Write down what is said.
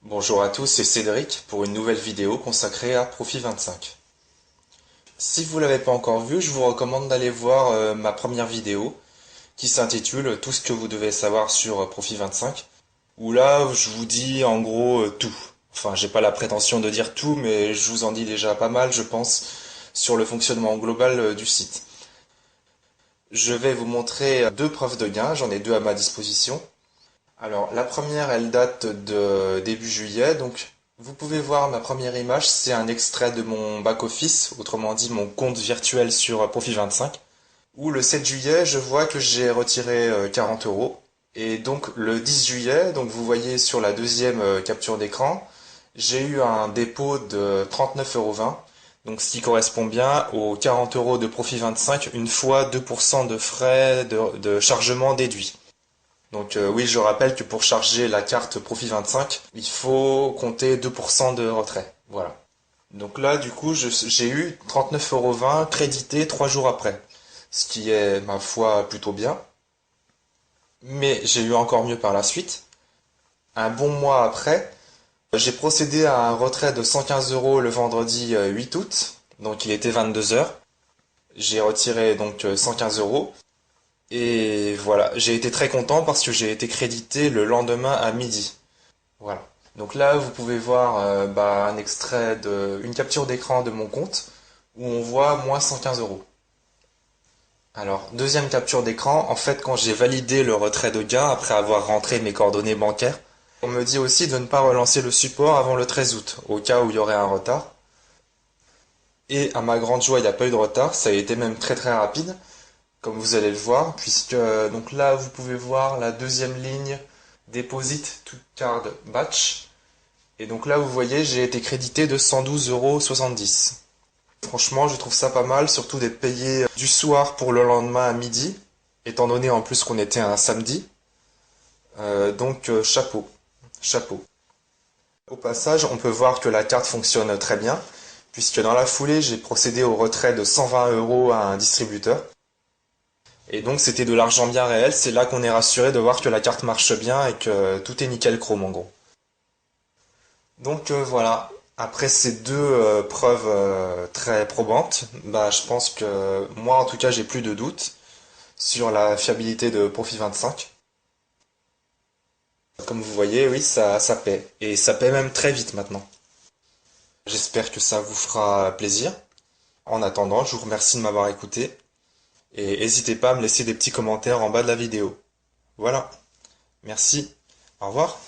Bonjour à tous, c'est Cédric pour une nouvelle vidéo consacrée à Profit 25. Si vous l'avez pas encore vu, je vous recommande d'aller voir ma première vidéo qui s'intitule Tout ce que vous devez savoir sur Profit 25, où là je vous dis en gros tout. Enfin, j'ai pas la prétention de dire tout, mais je vous en dis déjà pas mal, je pense, sur le fonctionnement global du site. Je vais vous montrer deux preuves de gain, j'en ai deux à ma disposition. Alors, la première, elle date de début juillet, donc vous pouvez voir ma première image, c'est un extrait de mon back-office, autrement dit mon compte virtuel sur Profit 25, où le 7 juillet, je vois que j'ai retiré 40 euros. Et donc le 10 juillet, donc vous voyez sur la deuxième capture d'écran, j'ai eu un dépôt de 39,20 €, donc ce qui correspond bien aux 40 euros de Profit 25 une fois 2% de frais de chargement déduits. Donc oui, je rappelle que pour charger la carte Profit 25, il faut compter 2% de retrait. Voilà. Donc là, du coup, j'ai eu 39,20 € crédité 3 jours après. Ce qui est, ma foi, plutôt bien. Mais j'ai eu encore mieux par la suite. Un bon mois après, j'ai procédé à un retrait de 115 euros le vendredi 8 août. Donc il était 22 heures. J'ai retiré donc 115 euros. Et voilà, j'ai été très content parce que j'ai été crédité le lendemain à midi. Voilà. Donc là, vous pouvez voir un extrait une capture d'écran de mon compte où on voit moins 115 euros. Alors, deuxième capture d'écran, en fait, quand j'ai validé le retrait de gain après avoir rentré mes coordonnées bancaires, on me dit aussi de ne pas relancer le support avant le 13 août, au cas où il y aurait un retard. Et à ma grande joie, il n'y a pas eu de retard, ça a été même très très rapide, comme vous allez le voir, puisque donc là, vous pouvez voir la deuxième ligne Deposit to Card Batch. Et donc là, vous voyez, j'ai été crédité de 112,70 €. Franchement, je trouve ça pas mal, surtout d'être payé du soir pour le lendemain à midi, étant donné en plus qu'on était un samedi. Chapeau, chapeau. Au passage, on peut voir que la carte fonctionne très bien, puisque dans la foulée, j'ai procédé au retrait de 120 euros à un distributeur. Et donc c'était de l'argent bien réel, c'est là qu'on est rassuré de voir que la carte marche bien et que tout est nickel chrome en gros. Donc voilà, après ces deux preuves très probantes, je pense que moi en tout cas j'ai plus de doute sur la fiabilité de Profit 25. Comme vous voyez, oui, ça paie. Et ça paie même très vite maintenant. J'espère que ça vous fera plaisir. En attendant, je vous remercie de m'avoir écouté. Et n'hésitez pas à me laisser des petits commentaires en bas de la vidéo. Voilà. Merci. Au revoir.